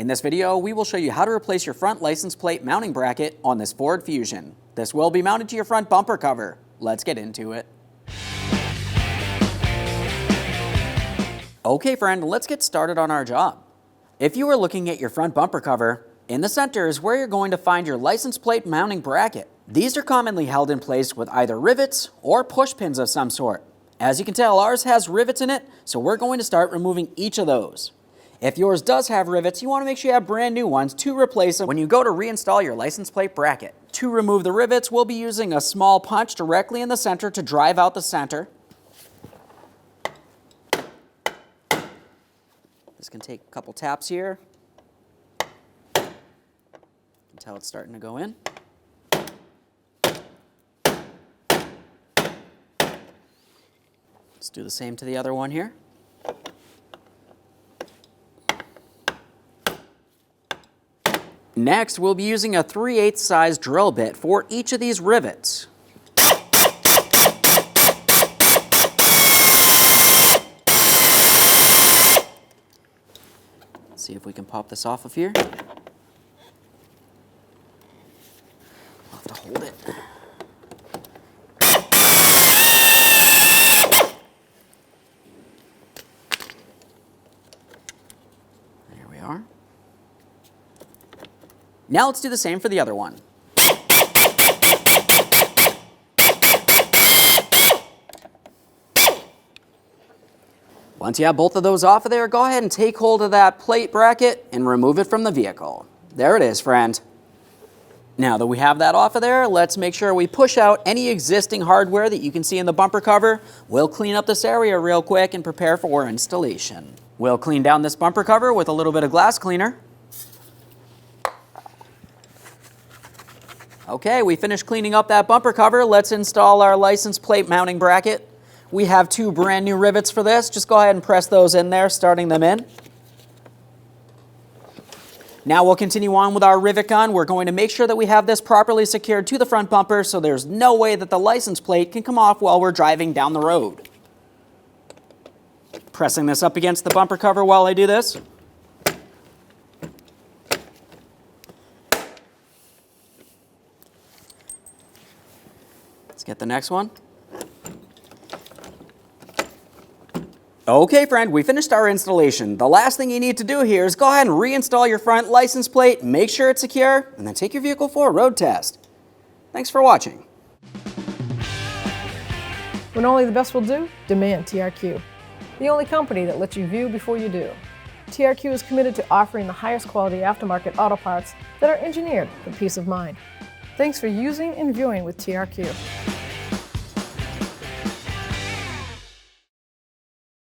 In this video, we will show you how to replace your front license plate mounting bracket on this Ford Fusion. This will be mounted to your front bumper cover. Let's get into it. Okay friend, let's get started on our job. If you are looking at your front bumper cover, in the center is where you're going to find your license plate mounting bracket. These are commonly held in place with either rivets or push pins of some sort. As you can tell, ours has rivets in it, so we're going to start removing each of those. If yours does have rivets, you want to make sure you have brand new ones to replace them when you go to reinstall your license plate bracket. To remove the rivets, we'll be using a small punch directly in the center to drive out the center. This can take a couple taps here. You can tell it's starting to go in. Let's do the same to the other one here. Next, we'll be using a 3/8 size drill bit for each of these rivets. Let's see if we can pop this off of here. I'll have to hold it. There we are. Now let's do the same for the other one. Once you have both of those off of there, go ahead and take hold of that plate bracket and remove it from the vehicle. There it is, friend. Now that we have that off of there, let's make sure we push out any existing hardware that you can see in the bumper cover. We'll clean up this area real quick and prepare for installation. We'll clean down this bumper cover with a little bit of glass cleaner. Okay, we finished cleaning up that bumper cover. Let's install our license plate mounting bracket. We have two brand new rivets for this. Just go ahead and press those in there, starting them in. Now we'll continue on with our rivet gun. We're going to make sure that we have this properly secured to the front bumper so there's no way that the license plate can come off while we're driving down the road. Pressing this up against the bumper cover while I do this. Let's get the next one. Okay friend, we finished our installation. The last thing you need to do here is go ahead and reinstall your front license plate, make sure it's secure, and then take your vehicle for a road test. Thanks for watching. When only the best will do, demand TRQ. The only company that lets you view before you do. TRQ is committed to offering the highest quality aftermarket auto parts that are engineered for peace of mind. Thanks for using and viewing with TRQ.